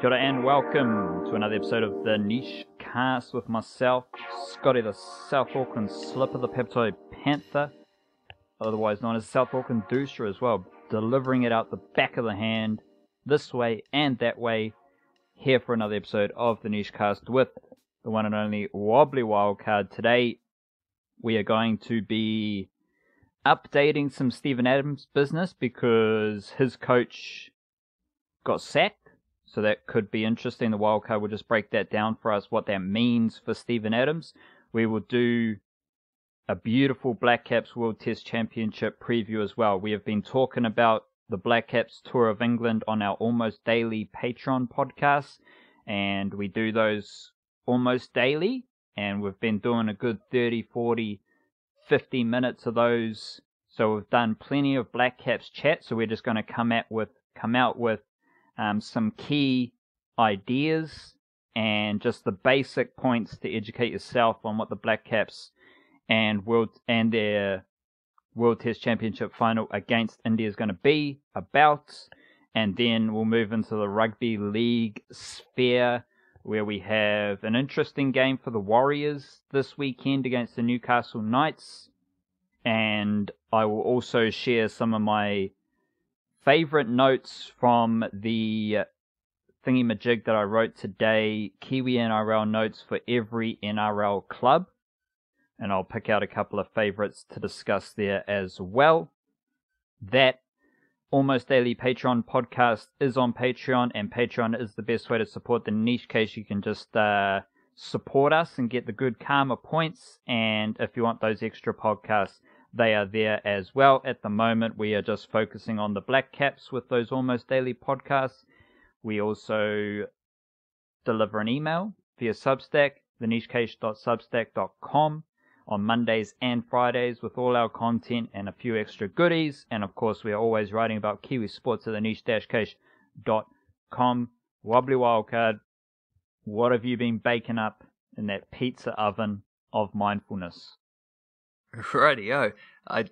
Kia ora and welcome to another episode of the Knighst with myself, Scotty the South Auckland Slipper, the Peptide Panther, otherwise known as South Auckland Dooster as well, delivering it out the back of the hand, this way and that way, here for another episode of the Knighst with the one and only Wobbly Wildcard. Today we are going to be updating some Steven Adams business because his coach got sacked. So that could be interesting. The Wildcard will just break that down for us, what that means for Steven Adams. We will do a beautiful Blackcaps World Test Championship preview as well. We have been talking about the Blackcaps Tour of England on our almost daily Patreon podcast, and we do those almost daily, and we've been doing a good 30, 40, 50 minutes of those. So we've done plenty of Blackcaps chat, so we're just going to come out with some key ideas and just the basic points to educate yourself on what the Blackcaps and their World Test Championship final against India is going to be about. And then we'll move into the rugby league sphere, where we have an interesting game for the Warriors this weekend against the Newcastle Knights. And I will also share some of my favorite notes from the thingy-majig that I wrote today, Kiwi NRL notes for every NRL club. And I'll pick out a couple of favorites to discuss there as well. That Almost Daily Patreon podcast is on Patreon, and Patreon is the best way to support the niche case. You can just support us and get the good karma points, and if you want those extra podcasts, they are there as well. At the moment, we are just focusing on the Blackcaps with those Almost Daily podcasts. We also deliver an email via Substack, thenichecase.substack.com, on Mondays and Fridays with all our content and a few extra goodies. And of course, we are always writing about Kiwi sports at theniche-case.com. Wobbly Wildcard, what have you been baking up in that pizza oven of mindfulness? Rightio. I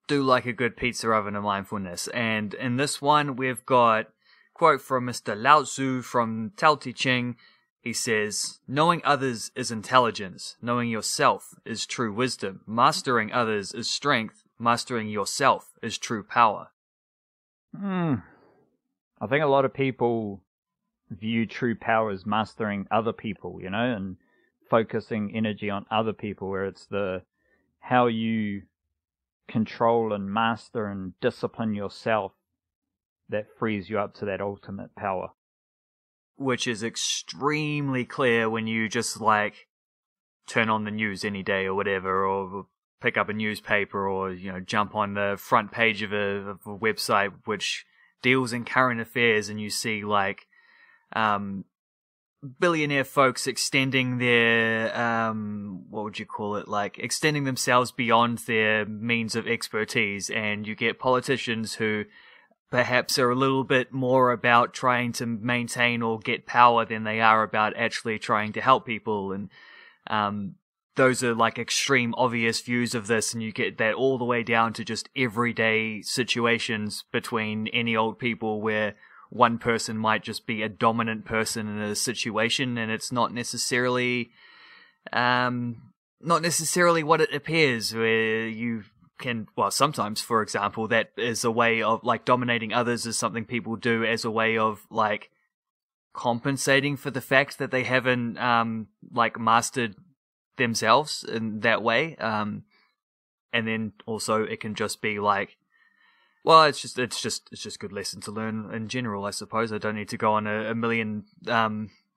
do like a good pizza oven of mindfulness. And in this one, we've got a quote from Mr. Lao Tzu from Tao Te Ching. He says, "Knowing others is intelligence. Knowing yourself is true wisdom. Mastering others is strength. Mastering yourself is true power." I think a lot of people view true power as mastering other people, and focusing energy on other people, where it's how you control and master and discipline yourself that frees you up to that ultimate power. Which is extremely clear when you just turn on the news any day or whatever, or pick up a newspaper, or jump on the front page of a website which deals in current affairs, and you see billionaire folks extending their extending themselves beyond their means of expertise, and you get politicians who perhaps are a little bit more about trying to maintain or get power than they are about actually trying to help people. And those are extreme obvious views of this, and you get that all the way down to just everyday situations between any old people where one person might just be a dominant person in a situation, and it's not necessarily what it appears, where you can, sometimes, for example, that is a way of, dominating others is something people do as a way of, compensating for the fact that they haven't, mastered themselves in that way. And then also it can just be it's just good lesson to learn in general, I suppose. I don't need to go on a million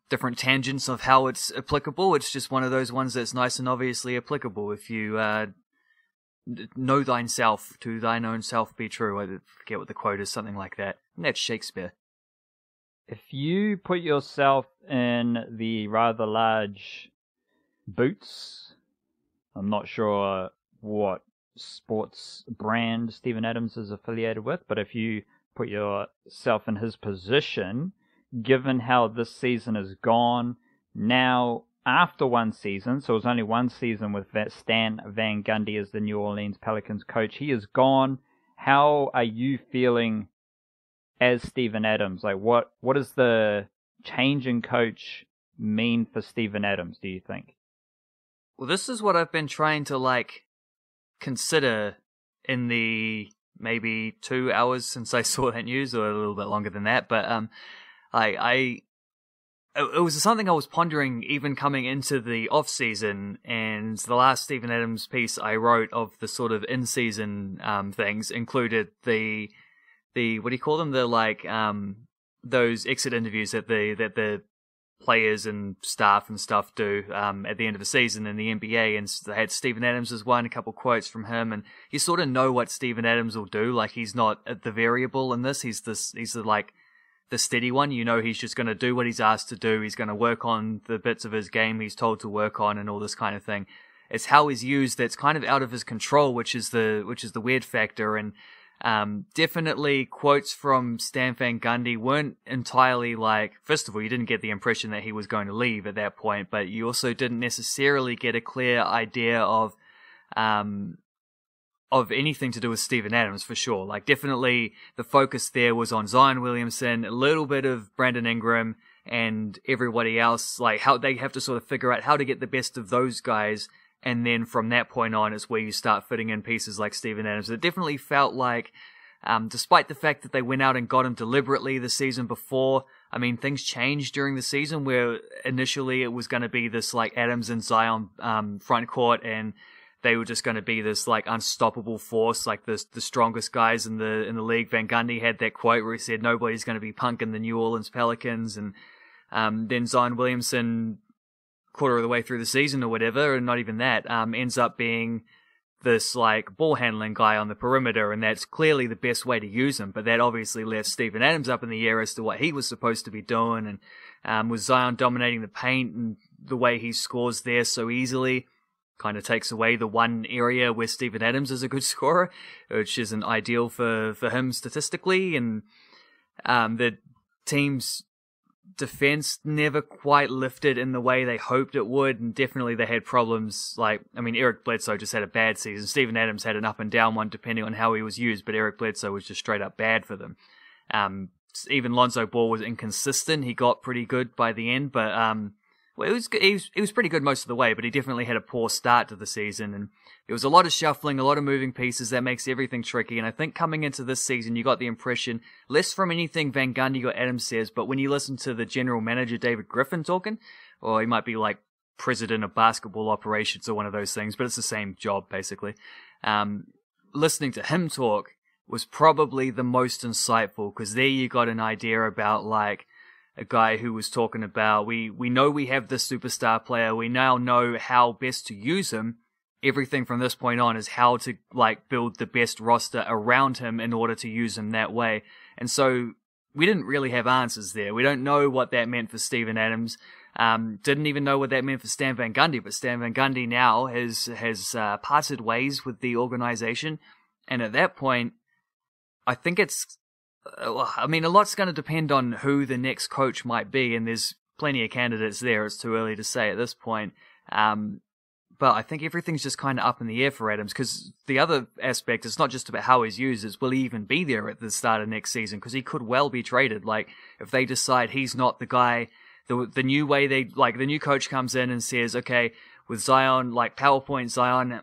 different tangents of how it's applicable. It's just one of those ones that's nice and obviously applicable. If you know thyself, to thine own self be true. I forget what the quote is, something like that. And that's Shakespeare. If you put yourself in the rather large boots, I'm not sure what sports brand Steven Adams is affiliated with, but if you put yourself in his position, given how this season has gone, now after one season, so it was only one season with Stan Van Gundy as the New Orleans Pelicans coach, he is gone. How are you feeling as Steven Adams? What is the change in coach mean for Steven Adams, do you think? Well, this is what I've been trying to consider in the maybe 2 hours since I saw that news, or a little bit longer than that. But it was something I was pondering even coming into the off season, and the last Steven Adams piece I wrote of the sort of in season things included the what do you call them, those exit interviews that the players and staff and stuff do at the end of the season in the NBA, and they had Steven Adams as one, a couple quotes from him, and you sort of know what Steven Adams will do. Like, he's not the variable in this. He's the steady one. You know, he's just going to do what he's asked to do. He's going to work on the bits of his game he's told to work on and all this kind of thing. It's how he's used that's kind of out of his control, which is the weird factor. And definitely quotes from Stan Van Gundy weren't entirely first of all, you didn't get the impression that he was going to leave at that point, but you also didn't necessarily get a clear idea of anything to do with Steven Adams, for sure. Definitely the focus there was on Zion Williamson, a little bit of Brandon Ingram, and everybody else, how they have to sort of figure out how to get the best of those guys. And then from that point on is where you start fitting in pieces like Steven Adams. It definitely felt like, despite the fact that they went out and got him deliberately the season before, I mean, things changed during the season where initially it was going to be this Adams and Zion front court, and they were just going to be this unstoppable force, the strongest guys in the league. Van Gundy had that quote where he said nobody's going to be punking the New Orleans Pelicans, and then Zion Williamson, quarter of the way through the season or whatever, and not even that, ends up being this ball handling guy on the perimeter, and that's clearly the best way to use him. But that obviously left Steven Adams up in the air as to what he was supposed to be doing, and with Zion dominating the paint and the way he scores there so easily, kind of takes away the one area where Steven Adams is a good scorer, which isn't ideal for him statistically. And the team's defense never quite lifted in the way they hoped it would, and definitely they had problems. Eric Bledsoe just had a bad season. Steven Adams had an up and down one depending on how he was used, but Eric Bledsoe was just straight up bad for them. Even Lonzo Ball was inconsistent. He got pretty good by the end, but he was pretty good most of the way, but he definitely had a poor start to the season, and there was a lot of shuffling, a lot of moving pieces that makes everything tricky. And I think coming into this season, you got the impression, less from anything Van Gundy or Adams says, but when you listen to the general manager, David Griffin, talking, or he might be president of basketball operations or one of those things, but it's the same job, basically. Listening to him talk was probably the most insightful, because there you got an idea about, a guy who was talking about, we know we have this superstar player, we now know how best to use him. Everything from this point on is how to build the best roster around him in order to use him that way. And so we didn't really have answers there. We don't know what that meant for Steven Adams. Didn't even know what that meant for Stan Van Gundy, but Stan Van Gundy now has parted ways with the organization. And at that point, I think a lot's going to depend on who the next coach might be, and there's plenty of candidates there. It's too early to say at this point. But I think everything's just kind of up in the air for Adams, because the other aspect is not just about how he's used, it's will he even be there at the start of next season, because he could well be traded. If they decide he's not the guy, the new way the new coach comes in and says, okay, with Zion, PowerPoint Zion,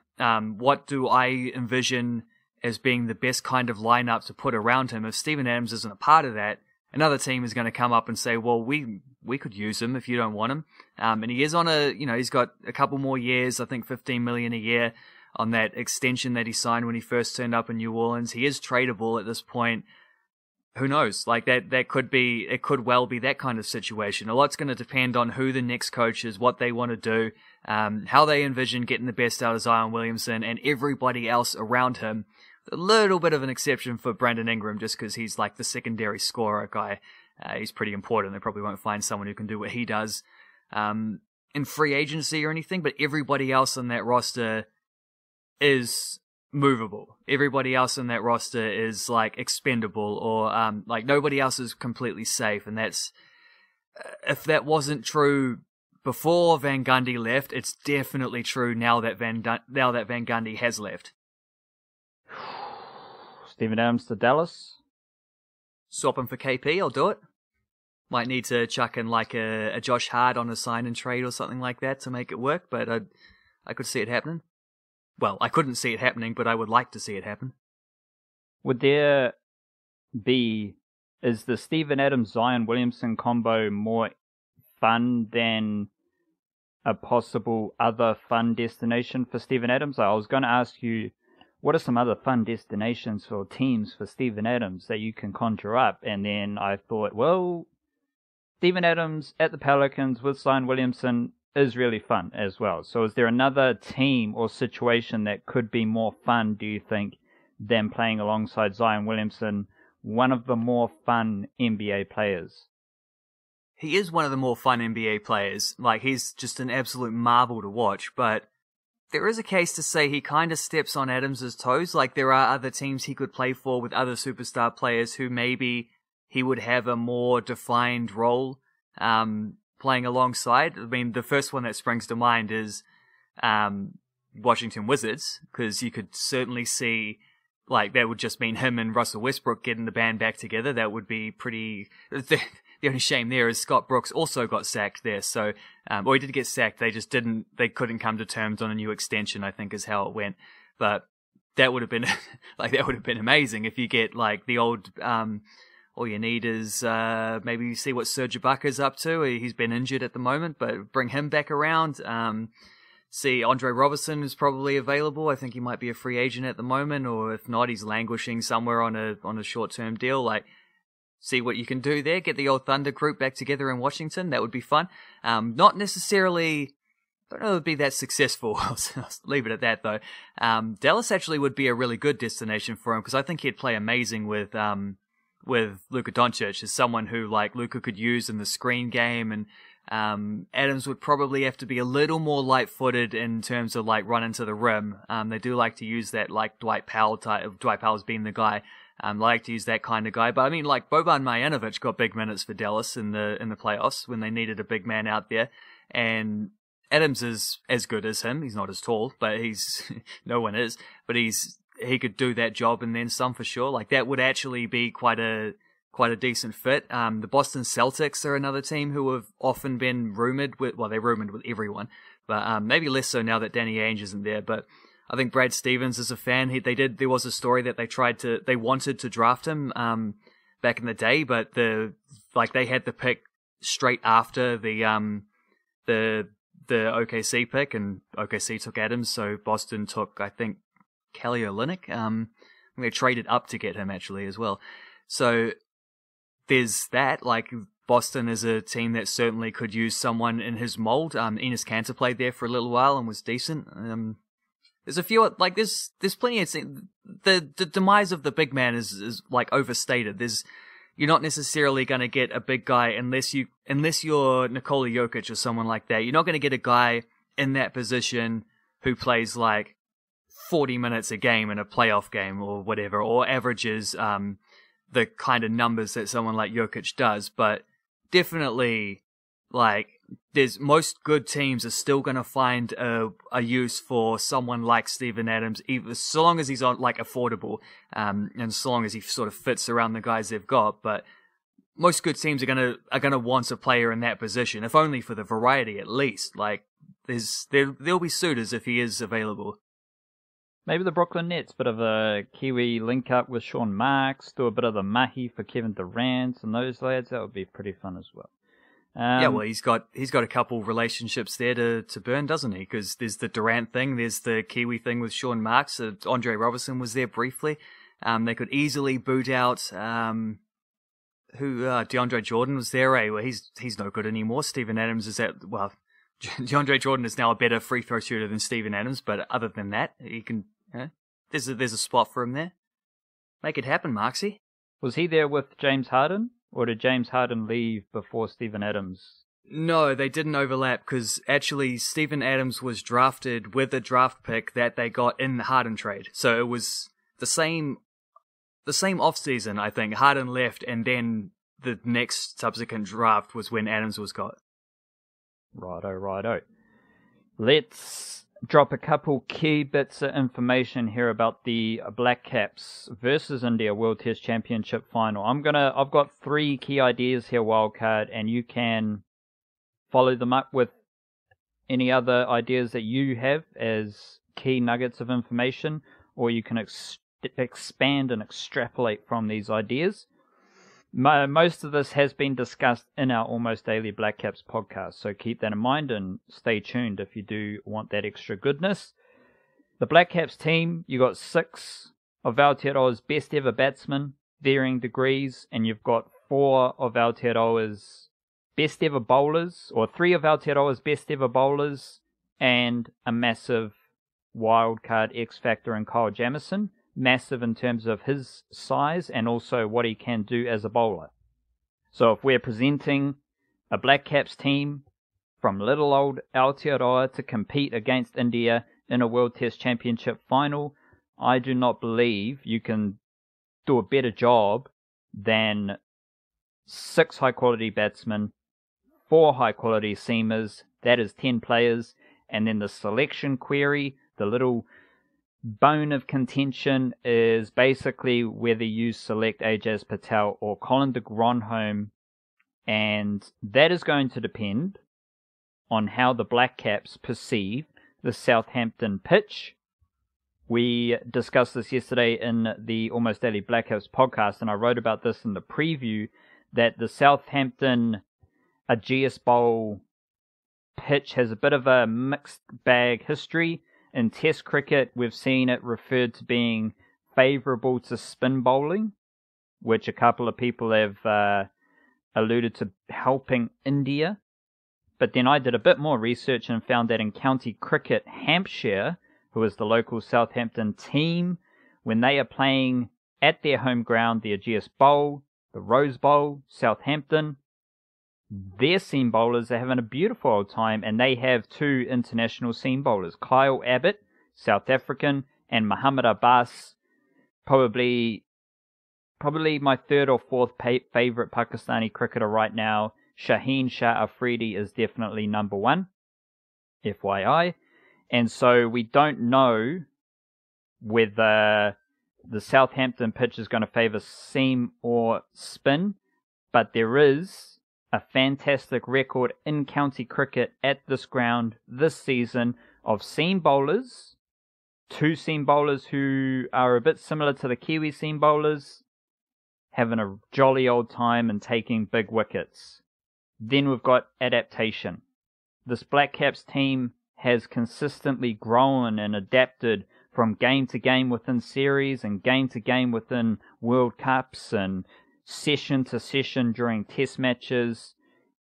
what do I envision as being the best kind of lineup to put around him? If Steven Adams isn't a part of that, another team is going to come up and say, well, we could use him if you don't want him. And he is on he's got a couple more years, I think $15 million a year on that extension that he signed when he first turned up in New Orleans. He is tradable at this point. Who knows? It could well be that kind of situation. A lot's going to depend on who the next coach is, what they want to do, how they envision getting the best out of Zion Williamson and everybody else around him. A little bit of an exception for Brandon Ingram, just because he's the secondary scorer guy. He's pretty important. They probably won't find someone who can do what he does in free agency or anything, but everybody else on that roster is movable. Everybody else on that roster is expendable, or nobody else is completely safe. And that's, if that wasn't true before Van Gundy left, it's definitely true now that Van Gundy has left. Steven Adams to Dallas. Swap him for KP, I'll do it. Might need to chuck in like a Josh Hart on a sign and trade or something like that to make it work, but I could see it happening. Well, I couldn't see it happening, but I would like to see it happen. Would there be... Is the Steven Adams-Zion Williamson combo more fun than a possible other fun destination for Steven Adams? I was going to ask you, what are some other fun destinations for teams for Steven Adams that you can conjure up? And then I thought, well, Steven Adams at the Pelicans with Zion Williamson is really fun as well. So is there another team or situation that could be more fun, do you think, than playing alongside Zion Williamson, one of the more fun NBA players? He is one of the more fun NBA players. Like, he's just an absolute marvel to watch, but there is a case to say he kind of steps on Adams' toes. Like, there are other teams he could play for with other superstar players who maybe he would have a more defined role playing alongside. I mean, the first one that springs to mind is Washington Wizards, because you could certainly see, like, that would just mean him and Russell Westbrook getting the band back together. That would be pretty... The only shame there is Scott Brooks also got sacked there. So, or he did get sacked. They just they couldn't come to terms on a new extension, I think is how it went. But that would have been, that would have been amazing if you get, like, the old, all you need is, maybe see what Serge Ibaka's up to. He's been injured at the moment, but bring him back around. See, Andre Robertson is probably available. I think he might be a free agent at the moment, or if not, he's languishing somewhere on a short-term deal. Like, see what you can do there. Get the old Thunder group back together in Washington. That would be fun. Not necessarily... don't know if it would be that successful. I'll leave it at that, though. Dallas actually would be a really good destination for him, because I think he'd play amazing with Luka Doncic as someone who, like, Luka could use in the screen game, and Adams would probably have to be a little more light-footed in terms of, like, running to the rim. They do like to use that, like, Dwight Powell type. Dwight Powell's been the guy. Like to use that kind of guy. But I mean, like, Boban Marjanovic got big minutes for Dallas in the playoffs when they needed a big man out there. And Adams is as good as him. He's not as tall, but no one is. But he could do that job and then some for sure. Like, that would actually be quite a decent fit. The Boston Celtics are another team who have often been rumored with, well, they're rumored with everyone, but maybe less so now that Danny Ainge isn't there. But I think Brad Stevens is a fan. There was a story that they wanted to draft him back in the day, but they had the pick straight after the OKC pick, and OKC took Adams, so Boston took, I think, Kelly Olynyk. They traded up to get him actually as well. So there's that. Like, Boston is a team that certainly could use someone in his mold. Enes Kanter played there for a little while and was decent. There's a few, like, there's plenty of things. The demise of the big man is like overstated. You're not necessarily going to get a big guy unless you're Nikola Jokic or someone like that. You're not going to get a guy in that position who plays like 40 minutes a game in a playoff game or whatever, or averages the kind of numbers that someone like Jokic does. But definitely, like, most good teams are still going to find a use for someone like Steven Adams, even so long as he's on, like, affordable, and so long as he sort of fits around the guys they've got. But most good teams are gonna want a player in that position, if only for the variety at least. Like, there'll be suitors if he is available. Maybe the Brooklyn Nets, bit of a Kiwi link up with Sean Marks, do a bit of the mahi for Kevin Durant and those lads. That would be pretty fun as well. Yeah, well, he's got a couple relationships there to burn, doesn't he? Because there's the Durant thing, there's the Kiwi thing with Sean Marks. Andre Robertson was there briefly. They could easily boot out DeAndre Jordan was there. Well, he's no good anymore. Steven Adams is DeAndre Jordan is now a better free throw shooter than Steven Adams, but other than that, he can. There's a spot for him there. Make it happen, Marksy. Was he there with James Harden? Or did James Harden leave before Steven Adams? No, they didn't overlap, because actually Steven Adams was drafted with a draft pick that they got in the Harden trade. So it was the same offseason, I think. Harden left, and then the next subsequent draft was when Adams was got. Righto. Let's drop a couple key bits of information here about the Blackcaps versus India World Test Championship final. I've got 3 key ideas here, Wildcard, and you can follow them up with any other ideas that you have as key nuggets of information, or you can expand and extrapolate from these ideas. Most of this has been discussed in our Almost Daily Blackcaps podcast, so keep that in mind and stay tuned if you do want that extra goodness. The Blackcaps team, you got 6 of Aotearoa's best ever batsmen, varying degrees, and you've got 4 of Aotearoa's best ever bowlers, or 3 of Aotearoa's best ever bowlers, and a massive wildcard X factor in Kyle Jamieson. Massive in terms of his size and also what he can do as a bowler. So if we're presenting a Blackcaps team from little old Aotearoa to compete against India in a World Test Championship final, I do not believe you can do a better job than 6 high-quality batsmen, 4 high-quality seamers, that is 10 players, and then the selection query, the little bone of contention is basically whether you select Ajaz Patel or Colin de Grandhomme, and that is going to depend on how the Blackcaps perceive the Southampton pitch. We discussed this yesterday in the Almost Daily Blackcaps podcast, and I wrote about this in the preview, that the Southampton Ageas Bowl pitch has a bit of a mixed bag history. In Test cricket, we've seen it referred to being favourable to spin bowling, which a couple of people have alluded to helping India. But then I did a bit more research and found that in county cricket, Hampshire, who is the local Southampton team, when they are playing at their home ground, the Ageas Bowl, the Rose Bowl, Southampton, their seam bowlers are having a beautiful old time, and they have 2 international seam bowlers, Kyle Abbott, South African, and Muhammad Abbas, probably my 3rd or 4th favourite Pakistani cricketer right now. Shaheen Shah Afridi is definitely number 1, FYI. And so we don't know whether the Southampton pitch is going to favour seam or spin, but there is a fantastic record in county cricket at this ground this season of seam bowlers, 2 seam bowlers who are a bit similar to the Kiwi seam bowlers, having a jolly old time and taking big wickets. Then we've got adaptation. This Blackcaps team has consistently grown and adapted from game to game within series and game to game within World Cups and session to session during test matches.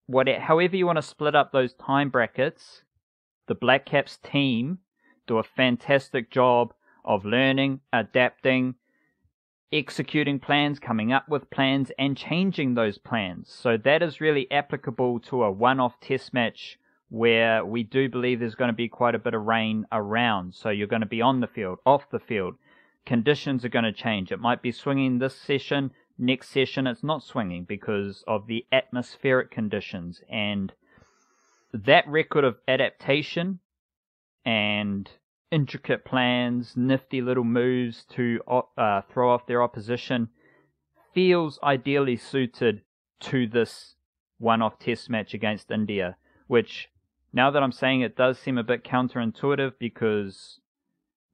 However you want to split up those time brackets, the Blackcaps team do a fantastic job of learning, adapting, executing plans, coming up with plans, and changing those plans. So that is really applicable to a one-off test match where we do believe there's going to be quite a bit of rain around. So you're going to be on the field, off the field. Conditions are going to change. It might be swinging this session. Next session it's not swinging because of the atmospheric conditions. And that record of adaptation and intricate plans, nifty little moves to throw off their opposition feels ideally suited to this one-off test match against India, which, now that I'm saying it, does seem a bit counterintuitive because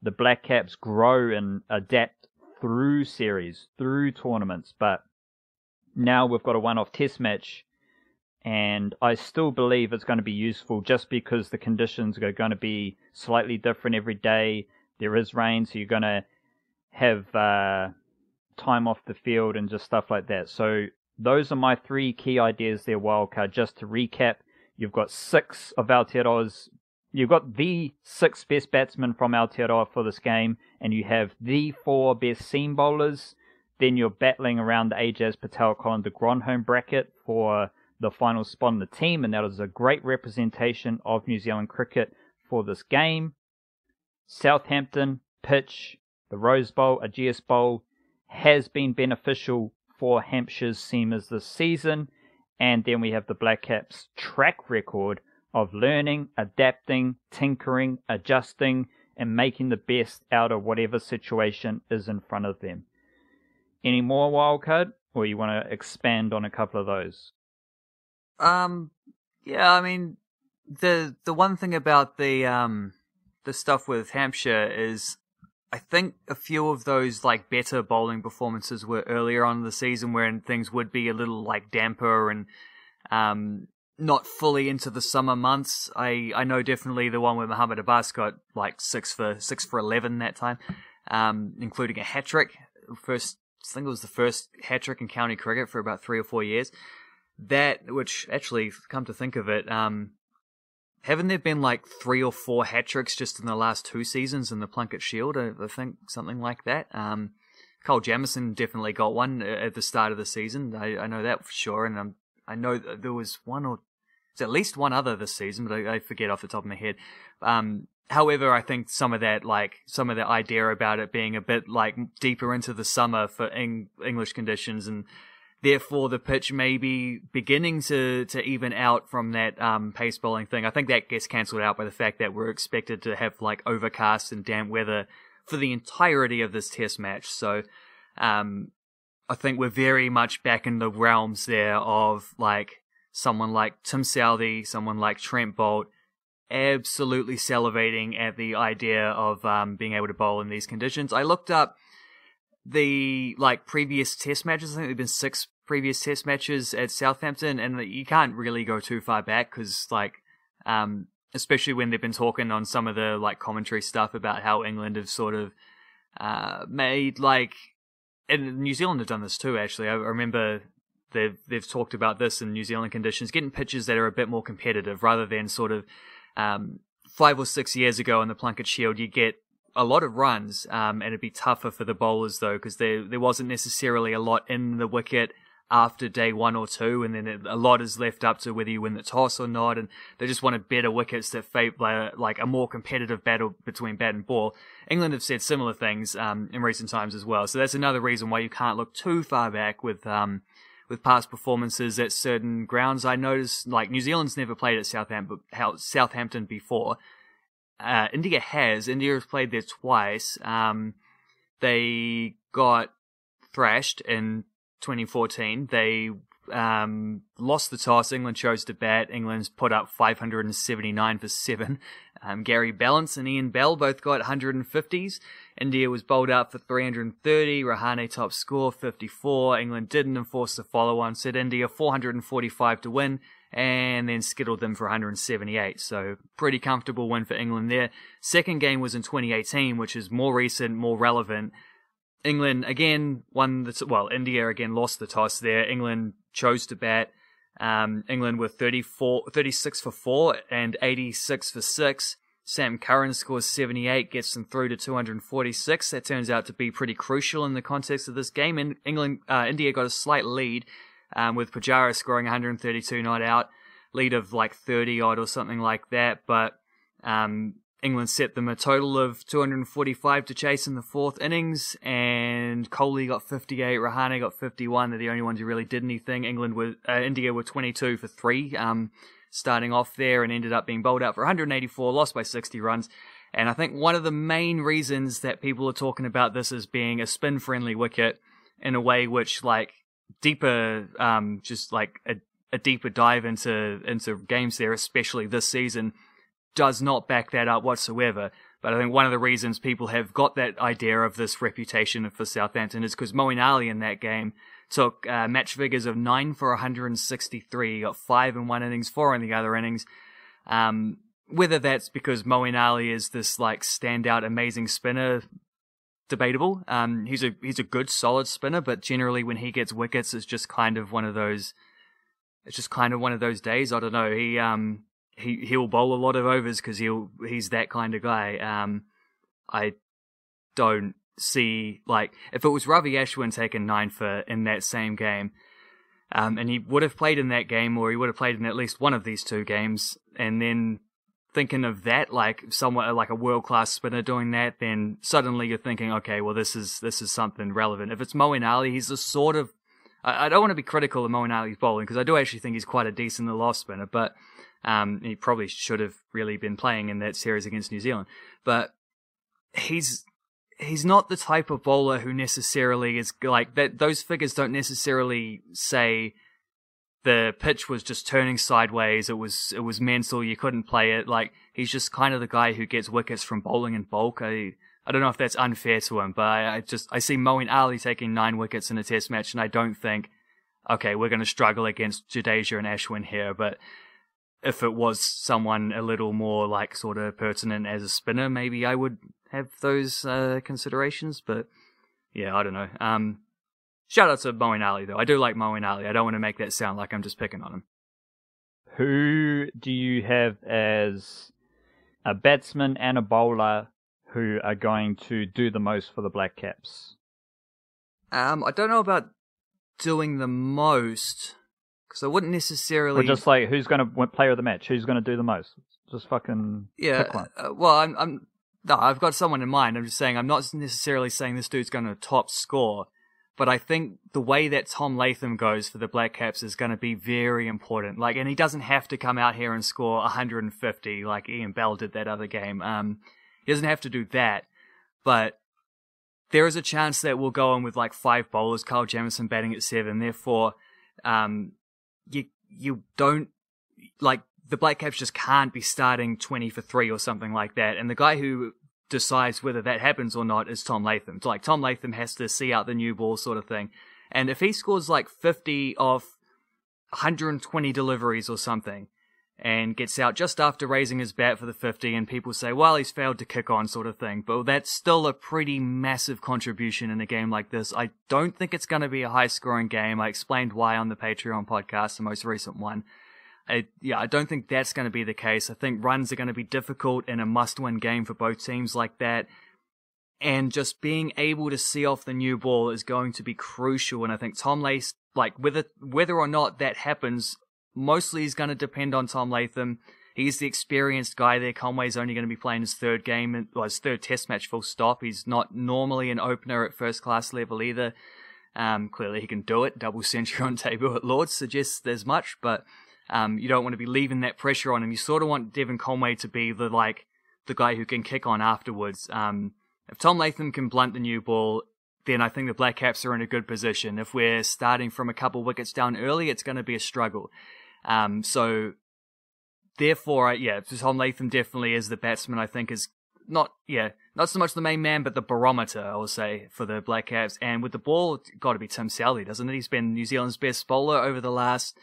the Blackcaps grow and adapt through series, through tournaments, but now we've got a one-off test match, and I still believe it's going to be useful just because the conditions are going to be slightly different every day. There is rain, so you're going to have time off the field and just stuff like that. So those are my 3 key ideas there, Wildcard. Just to recap, you've got 6 of Aotearoa's. You've got the 6 best batsmen from Aotearoa for this game, and you have the 4 best seam bowlers. Then you're battling around the Ajaz Patel, Colin de Grandhomme bracket for the final spot in the team, and that is a great representation of New Zealand cricket for this game. Southampton pitch, the Rose Bowl, Ageas Bowl, has been beneficial for Hampshire's seamers this season, and then we have the Blackcaps' track record of learning, adapting, tinkering, adjusting, and making the best out of whatever situation is in front of them. Any more wildcard, or you want to expand on a couple of those? Yeah, I mean, the one thing about the stuff with Hampshire is, I think a few of those like better bowling performances were earlier on in the season, when things would be a little like damper and not fully into the summer months. I know definitely the one where Mohamed Abbas got like 6 for 11 that time, including a hat trick. I think it was the first hat trick in county cricket for about 3 or 4 years. That, which actually, come to think of it, haven't there been like 3 or 4 hat tricks just in the last 2 seasons in the Plunket Shield? I think something like that. Cole Jamieson definitely got one at the start of the season. I know that for sure, and I know there was at least one other this season, but I forget off the top of my head. However, I think some of the idea about it being a bit like deeper into the summer for English conditions, and therefore the pitch may be beginning to even out from that pace bowling thing. I think that gets cancelled out by the fact that we're expected to have like overcast and damp weather for the entirety of this test match. So I think we're very much back in the realms there of like someone like Tim Southey, someone like Trent Boult, absolutely salivating at the idea of being able to bowl in these conditions. I looked up the like previous test matches. I think there've been 6 previous test matches at Southampton, and you can't really go too far back because like especially when they've been talking on some of the like commentary stuff about how England have sort of made like, and New Zealand have done this too actually. I remember they've talked about this in New Zealand conditions, getting pitches that are a bit more competitive rather than sort of 5 or 6 years ago in the Plunket Shield, you get a lot of runs, and it'd be tougher for the bowlers though, because there wasn't necessarily a lot in the wicket after day 1 or 2, and then a lot is left up to whether you win the toss or not, and they just wanted better wickets that favor like a more competitive battle between bat and ball. England have said similar things in recent times as well, so that's another reason why you can't look too far back with past performances at certain grounds. I noticed like New Zealand's never played at Southampton before. India has played there twice. They got thrashed in 2014. They lost the toss. England chose to bat. England's put up 579 for 7. Gary Ballance and Ian Bell both got 150s. India was bowled out for 330. Rahane top score 54. England didn't enforce the follow-on. Said India 445 to win, and then skittled them for 178. So pretty comfortable win for England there. Second game was in 2018, which is more recent, more relevant. England again India again lost the toss there. England chose to bat. England were 36 for 4 and 86 for 6. Sam Curran scores 78, gets them through to 246. That turns out to be pretty crucial in the context of this game. And India got a slight lead, with Pujara scoring 132 not out, lead of like 30 odd or something like that. But England set them a total of 245 to chase in the 4th innings, and Kohli got 58, Rahane got 51. They're the only ones who really did anything. India were 22 for 3, starting off there, and ended up being bowled out for 184, lost by 60 runs. And I think one of the main reasons that people are talking about this as being a spin-friendly wicket, in a way which like deeper, just like a deeper dive into games there, especially this season, does not back that up whatsoever. But I think one of the reasons people have got that idea of this reputation for Southampton is because Moeen Ali in that game took match figures of 9 for 163. He got 5 in one innings, 4 in the other innings. Whether that's because Moeen Ali is this like standout amazing spinner, debatable. He's a good solid spinner, but generally when he gets wickets, it's just kind of one of those. It's just kind of one of those days. I don't know. He'll bowl a lot of overs because he's that kind of guy. I don't see, like, if it was Ravi Ashwin taking 9 for in that same game, and he would have played in that game, or he would have played in at least one of these 2 games, and then thinking of that, like somewhat like a world-class spinner doing that, then suddenly you're thinking, okay, well, this is something relevant. If it's Moeen Ali, he's the sort of, I don't want to be critical of Moeen Ali's bowling, because I do actually think he's quite a decent little off spinner, but He probably should have really been playing in that series against New Zealand, but he's not the type of bowler who necessarily is like that. Those figures don't necessarily say the pitch was just turning sideways. It was mental. You couldn't play it. Like, he's just kind of the guy who gets wickets from bowling in bulk. I don't know if that's unfair to him, but I see Moeen Ali taking 9 wickets in a test match, and I don't think, okay, we're going to struggle against Jadeja and Ashwin here. But if it was someone a little more like sort of pertinent as a spinner, maybe I would have those considerations. But yeah, I don't know. Shout out to Moeen Ali, though. I do like Moeen Ali. I don't want to make that sound like I'm just picking on him. Who do you have as a batsman and a bowler who are going to do the most for the Blackcaps? I don't know about doing the most, because I wouldn't necessarily... Or just like, who's going to player of the match? Who's going to do the most? Just fucking pick one. Well, no, I've got someone in mind. I'm just saying, I'm not necessarily saying this dude's going to top score. But I think the way that Tom Latham goes for the Blackcaps is going to be very important. Like, and he doesn't have to come out here and score 150 like Ian Bell did that other game. He doesn't have to do that. But there is a chance that we'll go in with like 5 bowlers, Kyle Jamieson batting at 7. Therefore, you don't, like, the Blackcaps just can't be starting 20 for 3 or something like that. And the guy who decides whether that happens or not is Tom Latham. Like, Tom Latham has to see out the new ball sort of thing. And if he scores like 50 off 120 deliveries or something and gets out just after raising his bat for the 50, and people say, well, he's failed to kick on sort of thing. But that's still a pretty massive contribution in a game like this. I don't think it's going to be a high scoring game. I explained why on the Patreon podcast, the most recent one. I don't think that's going to be the case. I think runs are going to be difficult in a must-win game for both teams like that. And just being able to see off the new ball is going to be crucial. And I think Tom Latham, like, whether or not that happens, mostly is going to depend on Tom Latham. He's the experienced guy there. Conway's only going to be playing his third game, his third test match full stop. He's not normally an opener at first-class level either. Clearly he can do it. Double century on debut at Lords suggests as much, but you don't want to be leaving that pressure on him. You sort of want Devon Conway to be the guy who can kick on afterwards. If Tom Latham can blunt the new ball, then I think the Blackcaps are in a good position. If we're starting from a couple wickets down early, it's going to be a struggle. So therefore, Tom Latham definitely is the batsman. I think is not so much the main man, but the barometer, I will say, for the Blackcaps. And with the ball, it's got to be Tim Southee, doesn't it? He's been New Zealand's best bowler over the last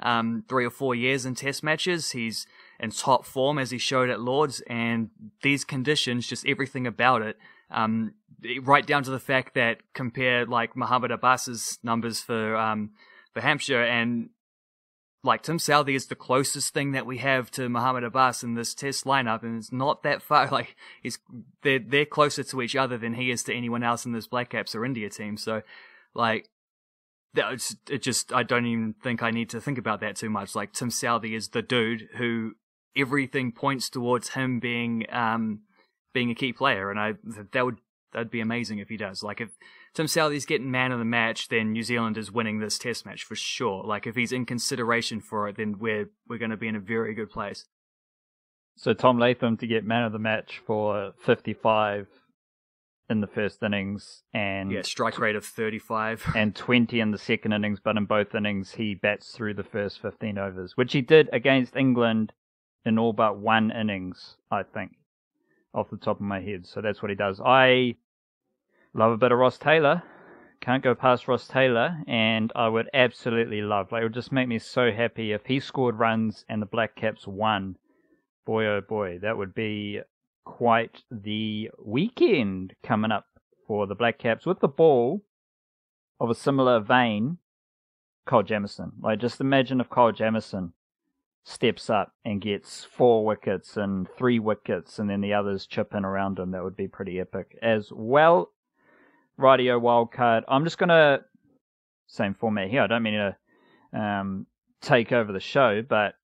3 or 4 years in test matches. He's in top form, as he showed at Lords, and these conditions, just everything about it, right down to the fact that compare like Muhammad Abbas's numbers for Hampshire, and like Tim Southee is the closest thing that we have to Muhammad Abbas in this test lineup, and it's not that far. Like, they're closer to each other than he is to anyone else in this Blackcaps or India team. So, like, I don't even think I need to think about that too much. Like, Tim Southee is the dude who everything points towards him being a key player, and that'd be amazing if he does. Like, if Tim Southee's getting man of the match, then New Zealand is winning this test match for sure. Like, if he's in consideration for it, then we're going to be in a very good place. So Tom Latham to get man of the match for 55 in the first innings, and strike rate of 35 and 20 in the second innings, but in both innings he bats through the first 15 overs, which he did against England in all but one innings, I think, off the top of my head. So that's what he does. I love a bit of Ross Taylor. Can't go past Ross Taylor, and I would absolutely love, like, it would just make me so happy if he scored runs and the Blackcaps won. Boy, oh boy, that would be quite the weekend coming up for the Blackcaps, with the ball of a similar vein, Kyle Jamieson. Like, just imagine if Kyle Jamieson steps up and gets 4 wickets and 3 wickets, and then the others chip in around him. That would be pretty epic as well. Rightio wildcard. I'm just gonna, same format here. I don't mean to take over the show, but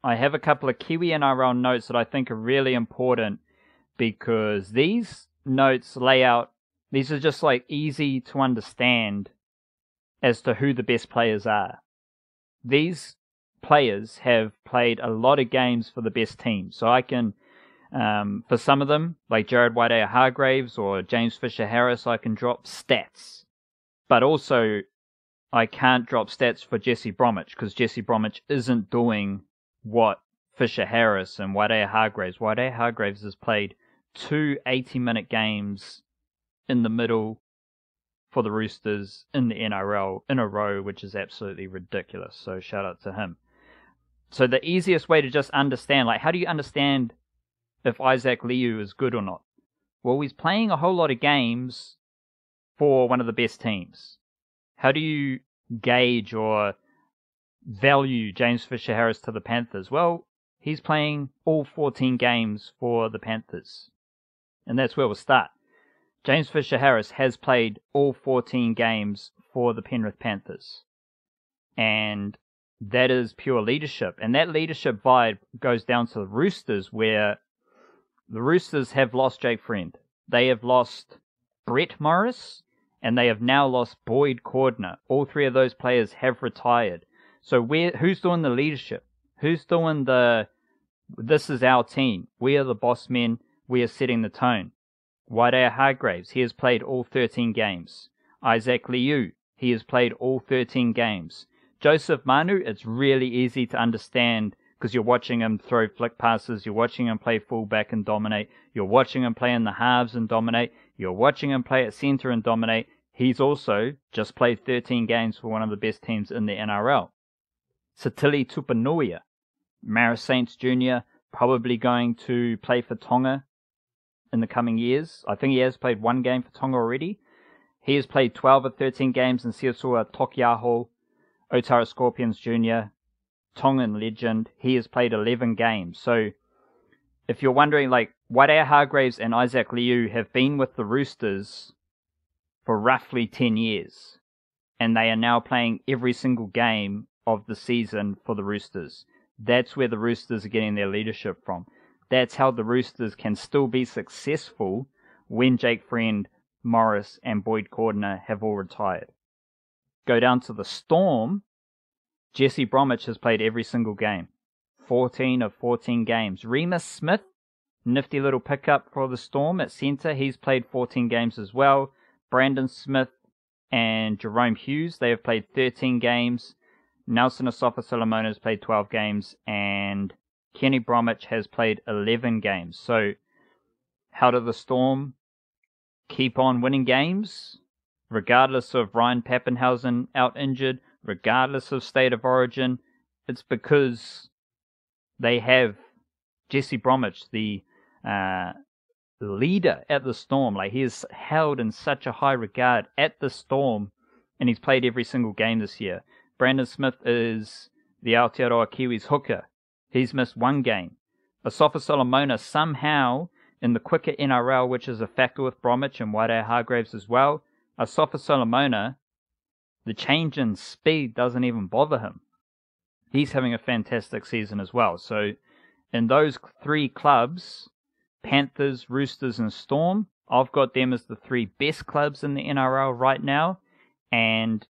I have a couple of Kiwi NRL notes that I think are really important, because these notes lay out, these are just like easy to understand as to who the best players are. These players have played a lot of games for the best team. So I can, for some of them, like Jared Waidea-Hargreaves or James Fisher-Harris, I can drop stats. But also, I can't drop stats for Jesse Bromwich because Jesse Bromwich isn't doing what Fisher-Harris and Waidea-Hargreaves. Waidea-Hargreaves has played 2 80-minute games in the middle for the Roosters in the NRL in a row, which is absolutely ridiculous. So shout out to him. So the easiest way to just understand, like, how do you understand if Isaac Liu is good or not? Well, he's playing a whole lot of games for one of the best teams. How do you gauge or value James Fisher-Harris to the Panthers? Well, he's playing all 14 games for the Panthers. And that's where we'll start. James Fisher-Harris has played all 14 games for the Penrith Panthers. And that is pure leadership. And that leadership vibe goes down to the Roosters, where the Roosters have lost Jake Friend. They have lost Brett Morris, and they have now lost Boyd Cordner. All three of those players have retired. So who's doing the leadership? Who's doing this is our team. We are the boss men. We are setting the tone. Waidea-Hargreaves, he has played all 13 games. Isaac Liu, he has played all 13 games. Joseph Manu, it's really easy to understand because you're watching him throw flick passes, you're watching him play fullback and dominate, you're watching him play in the halves and dominate, you're watching him play at centre and dominate. He's also just played 13 games for one of the best teams in the NRL. Satili Tupouniua, Maris Saints Jr., probably going to play for Tonga in the coming years. I think he has played one game for Tonga already. He has played 12 of 13 games in Siosua Tokiaho, Otara Scorpions Jr., Tongan legend. He has played 11 games. So if you're wondering, like, Waidea-Hargreaves and Isaac Liu have been with the Roosters for roughly 10 years. And they are now playing every single game of the season for the Roosters. That's where the Roosters are getting their leadership from. That's how the Roosters can still be successful when Jake Friend, Morris, and Boyd Cordner have all retired. Go down to the Storm. Jesse Bromwich has played every single game. 14 of 14 games. Remus Smith, nifty little pickup for the Storm at centre. He's played 14 games as well. Brandon Smith and Jerome Hughes, they have played 13 games. Nelson Asafa-Solomona has played 12 games. And Kenny Bromwich has played 11 games. So, how do the Storm keep on winning games? Regardless of Ryan Pappenhausen out injured, regardless of state of origin, it's because they have Jesse Bromwich, the leader at the Storm. Like, he is held in such a high regard at the Storm, and he's played every single game this year. Brandon Smith is the Aotearoa Kiwis hooker. He's missed one game. Asafa-Solomona somehow, in the quicker NRL, which is a factor with Bromwich and Waidea-Hargreaves as well, Asafa-Solomona, the change in speed doesn't even bother him. He's having a fantastic season as well. So, in those three clubs, Panthers, Roosters, and Storm, I've got them as the three best clubs in the NRL right now, and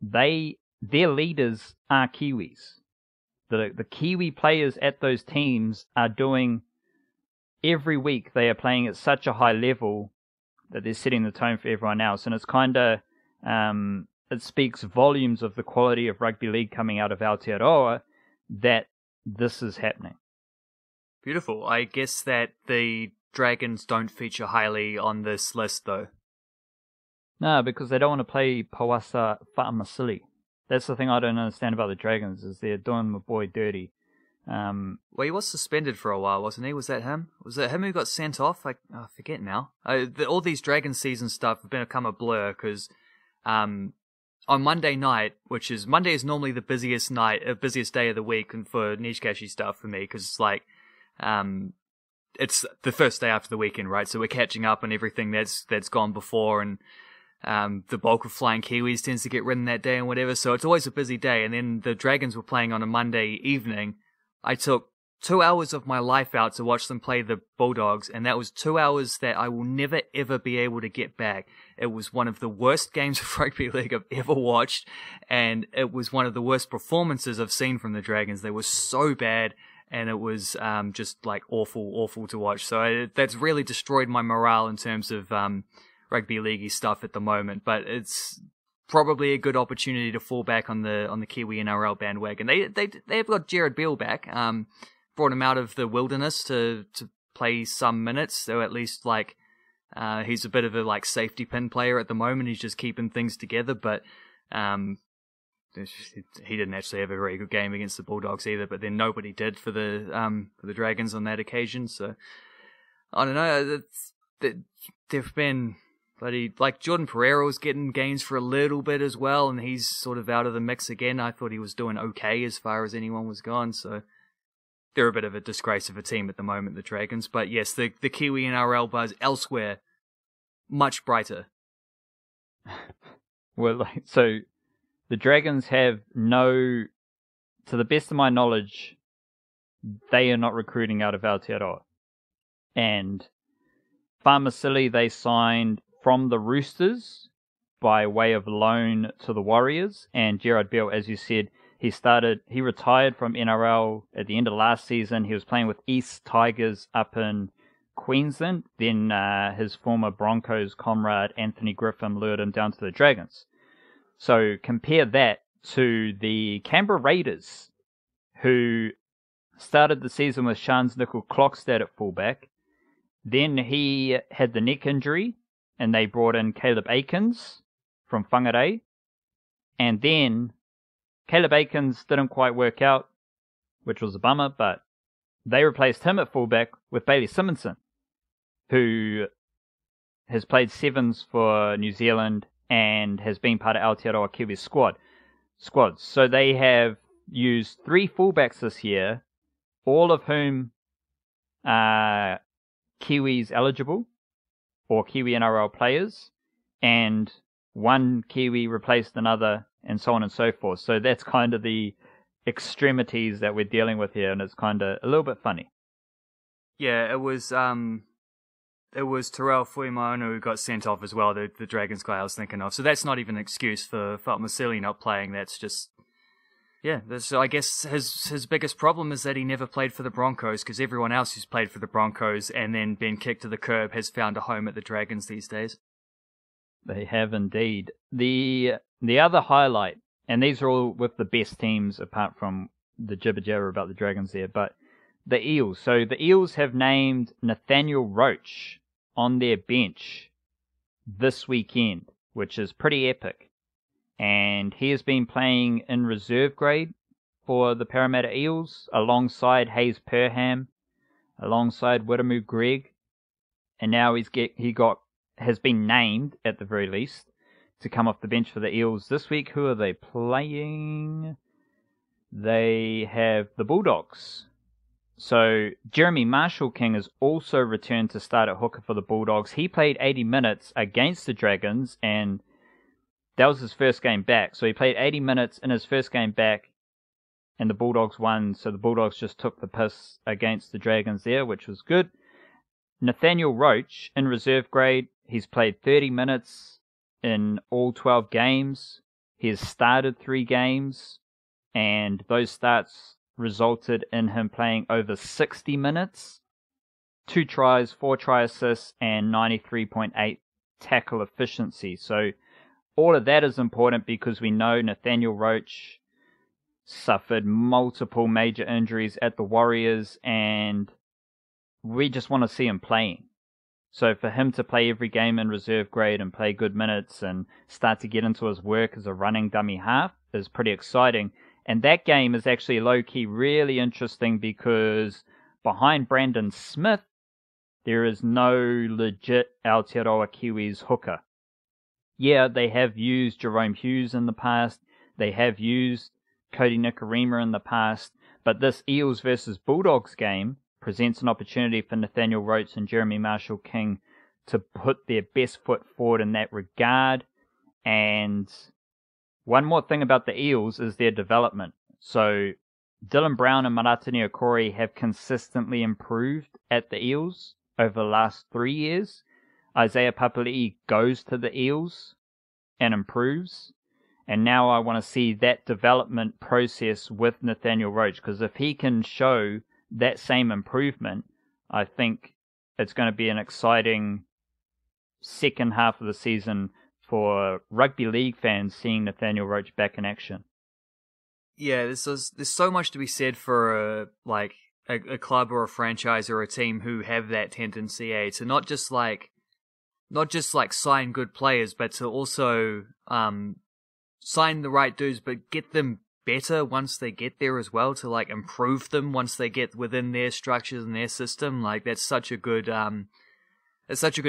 their leaders are Kiwis. The Kiwi players at those teams are doing, every week they are playing at such a high level that they're setting the tone for everyone else. And it's kind of, it speaks volumes of the quality of rugby league coming out of Aotearoa that this is happening. Beautiful. I guess that the Dragons don't feature highly on this list, though. No, because they don't want to play Pawasa Fa'amasili. That's the thing I don't understand about the Dragons, is they're doing my boy dirty. Well, he was suspended for a while, wasn't he? Was that him? Was it him who got sent off? I forget now. All these Dragon season stuff have become a blur, because on Monday night, Monday is normally the busiest day of the week, and for Nishikashi stuff for me, because like, it's the first day after the weekend, right? So we're catching up on everything that's gone before, and the bulk of Flying Kiwis tends to get ridden that day and whatever, so it's always a busy day. And then the Dragons were playing on a Monday evening. I took 2 hours of my life out to watch them play the Bulldogs, and that was 2 hours that I will never ever be able to get back. It was one of the worst games of rugby league I've ever watched, and it was one of the worst performances I've seen from the Dragons. They were so bad, and it was just like awful to watch. So that's really destroyed my morale in terms of rugby league stuff at the moment. But it's probably a good opportunity to fall back on the Kiwi NRL bandwagon. They've got Jared Beale back. Brought him out of the wilderness to play some minutes, so at least like he's a bit of a like safety pin player at the moment. He's just keeping things together, but he didn't actually have a very good game against the Bulldogs either. But then nobody did for the Dragons on that occasion. So I don't know. They've been bloody like Jordan Pereira was getting games for a little bit as well, and he's sort of out of the mix again. I thought he was doing okay as far as anyone was gone. So they're a bit of a disgrace of a team at the moment, the Dragons. But yes, the Kiwi NRL buzz elsewhere, much brighter. Well, so the Dragons have to the best of my knowledge, they are not recruiting out of Aotearoa. And Farmasili they signed from the Roosters by way of loan to the Warriors. And Gerard Beale, as you said, he retired from NRL at the end of last season. He was playing with East Tigers up in Queensland. Then his former Broncos comrade Anthony Griffin lured him down to the Dragons. So compare that to the Canberra Raiders, who started the season with Shans Nickel-Klokstad at fullback. Then he had the neck injury, and they brought in Caleb Aikens from Whangarei. And then Caleb Aikens didn't quite work out, which was a bummer, but they replaced him at fullback with Bailey Simonson, who has played sevens for New Zealand and has been part of Aotearoa Kiwi squads. So they have used 3 fullbacks this year, all of whom are Kiwis eligible or Kiwi NRL players, and one Kiwi replaced another, and so on and so forth. So that's kind of the extremities that we're dealing with here, and it's kind of a little bit funny. Yeah, it was Terrell Fuimaonu who got sent off as well, the Dragons guy I was thinking of. So that's not even an excuse for Farmasili not playing. That's just, yeah, I guess his biggest problem is that he never played for the Broncos, because everyone else who's played for the Broncos and then been kicked to the curb has found a home at the Dragons these days. They have indeed. The other highlight, and these are all with the best teams apart from the jibber-jabber about the Dragons there, but the Eels. So the Eels have named Nathaniel Roach on their bench this weekend, which is pretty epic. And he has been playing in reserve grade for the Parramatta Eels alongside Hayes Perham, alongside Wiramu Greg, and now has been named, at the very least, to come off the bench for the Eels this week. Who are they playing? They have the Bulldogs. So Jeremy Marshall-King has also returned to start at hooker for the Bulldogs. He played 80 minutes against the Dragons, and that was his first game back. So he played 80 minutes in his first game back, and the Bulldogs won. So the Bulldogs just took the piss against the Dragons there, which was good. Nathaniel Roach, in reserve grade, he's played 30 minutes in all 12 games. He has started 3 games, and those starts resulted in him playing over 60 minutes, 2 tries, 4 try assists, and 93.8 tackle efficiency. So all of that is important because we know Nathaniel Roach suffered multiple major injuries at the Warriors, and we just want to see him playing. So for him to play every game in reserve grade and play good minutes and start to get into his work as a running dummy half is pretty exciting. And that game is actually low-key really interesting because behind Brandon Smith, there is no legit Aotearoa Kiwis hooker. Yeah, they have used Jerome Hughes in the past. They have used Cody Nikorima in the past. But this Eels versus Bulldogs game presents an opportunity for Nathaniel Roach and Jeremy Marshall-King to put their best foot forward in that regard. And one more thing about the Eels is their development. So Dylan Brown and Maratini Okori have consistently improved at the Eels over the last 3 years. Isaiah Papali'i goes to the Eels and improves. And now I want to see that development process with Nathaniel Roach, because if he can show that same improvement, I think it's going to be an exciting second half of the season for rugby league fans seeing Nathaniel Roach back in action. Yeah, there's so much to be said for a club or a franchise or a team who have that tendency, to not just sign good players, but to also sign the right dudes, but get them better once they get there as well, to improve them once they get within their structures and their system. That's such a good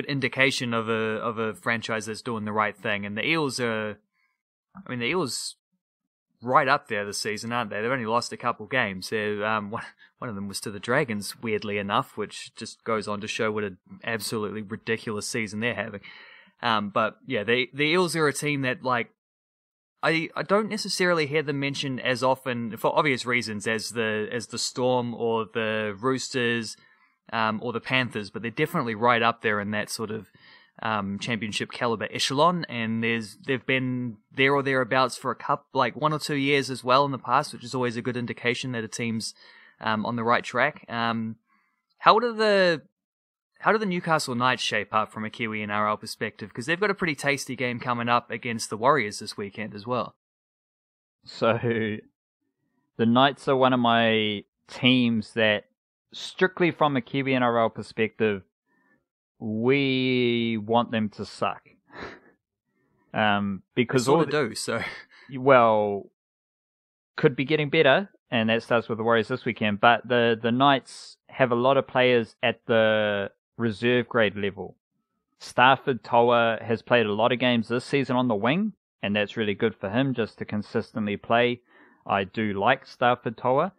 indication of a franchise that's doing the right thing. And the Eels right up there this season, aren't they? They've only lost a couple games. One of them was to the Dragons, weirdly enough, which just goes on to show what an absolutely ridiculous season they're having. But yeah, the Eels are a team that I don't necessarily hear them mentioned as often, for obvious reasons, as the Storm or the Roosters or the Panthers, but they're definitely right up there in that sort of championship caliber echelon, and they've been there or thereabouts for 1 or 2 years as well in the past, which is always a good indication that a team's on the right track. How do the Newcastle Knights shape up from a Kiwi NRL perspective? Because they've got a pretty tasty game coming up against the Warriors this weekend as well. So, the Knights are one of my teams that, strictly from a Kiwi NRL perspective, we want them to suck. Because they sort of do, so... Well, could be getting better, and that starts with the Warriors this weekend, but the Knights have a lot of players at the reserve grade level. Stafford Toa has played a lot of games this season on the wing, and that's really good for him just to consistently play. I do like Stafford Toa.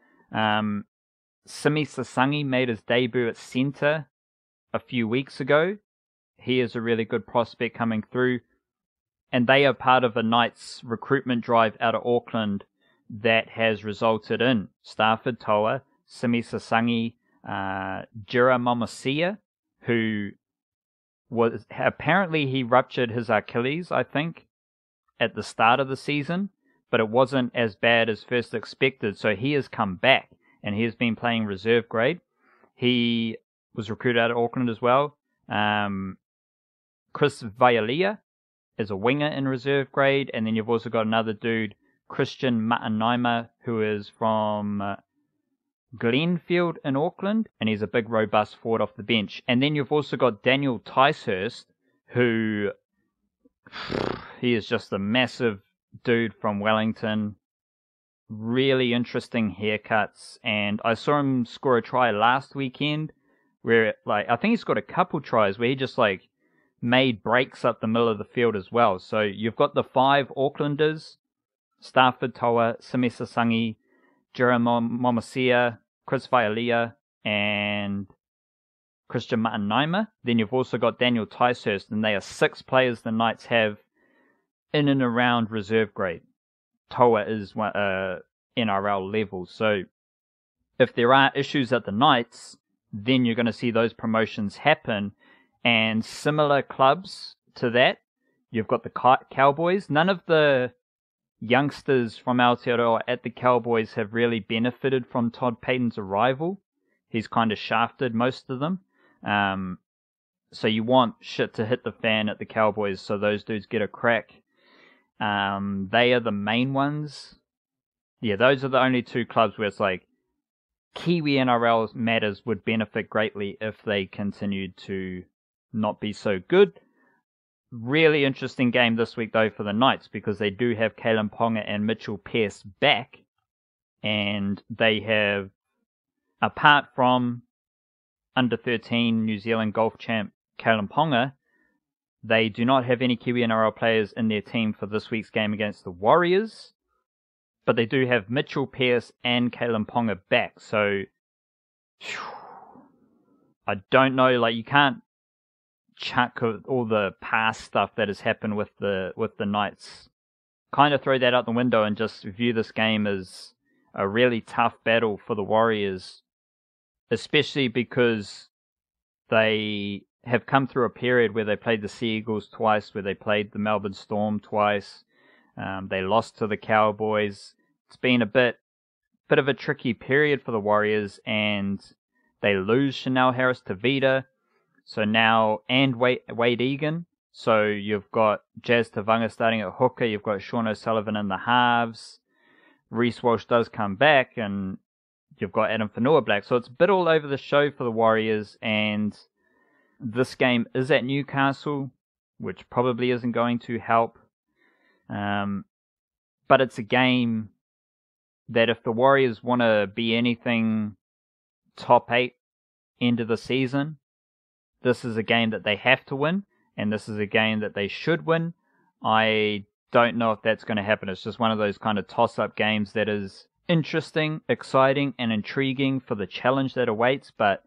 Simi Sasangi made his debut at centre a few weeks ago. He is a really good prospect coming through, and they are part of a Knights recruitment drive out of Auckland that has resulted in Stafford Toa, Simi Sasangi, Jira Momosia, who was apparently he ruptured his Achilles, I think, at the start of the season, but it wasn't as bad as first expected, so he has come back and he has been playing reserve grade. He was recruited out of Auckland as well. Chris Vaialia is a winger in reserve grade, and then you've also got another dude, Christian Matanaima, who is from Glenfield in Auckland, and he's a big, robust forward off the bench. And then you've also got Daniel Ticehurst, who he is just a massive dude from Wellington. Really interesting haircuts, and I saw him score a try last weekend where, I think he scored a couple tries where he just, made breaks up the middle of the field as well. So you've got the 5 Aucklanders, Stafford Toa, Simi Sasangi, Jeremy Momosia, Chris Vaialia, and Christian Matanaima. Then you've also got Daniel Ticehurst, and they are 6 players the Knights have in and around reserve grade. Toa is NRL level. So if there are issues at the Knights, then you're going to see those promotions happen. And similar clubs to that, you've got the Cowboys. None of the youngsters from Aotearoa at the Cowboys have really benefited from Todd Payton's arrival. He's kind of shafted most of them. So you want shit to hit the fan at the Cowboys so those dudes get a crack. They are the main ones. Yeah, those are the only 2 clubs where it's Kiwi NRL matters would benefit greatly if they continued to not be so good. Really interesting game this week, though, for the Knights, because they do have Kalen Ponga and Mitchell Pearce back, and they have, apart from under-13 New Zealand golf champ Kalen Ponga, they do not have any Kiwi NRL players in their team for this week's game against the Warriors, but they do have Mitchell Pearce and Kalen Ponga back, so I don't know, you can't chuck all the past stuff that has happened with the Knights. Kind of throw that out the window and just view this game as a really tough battle for the Warriors, especially because they have come through a period where they played the Sea Eagles twice, where they played the Melbourne Storm twice. They lost to the Cowboys. It's been a bit of a tricky period for the Warriors, and they lose Chanel Harris-Tavita. So now, and Wade Egan. So you've got Jazz Tavanga starting at hooker. You've got Sean O'Sullivan in the halves. Reece Walsh does come back, and you've got Adam Fanua-Black. So it's a bit all over the show for the Warriors, and this game is at Newcastle, which probably isn't going to help. But it's a game that if the Warriors want to be anything top 8 end of the season, this is a game that they have to win, and this is a game that they should win. I don't know if that's going to happen. It's just one of those kind of toss-up games that is interesting, exciting, and intriguing for the challenge that awaits, but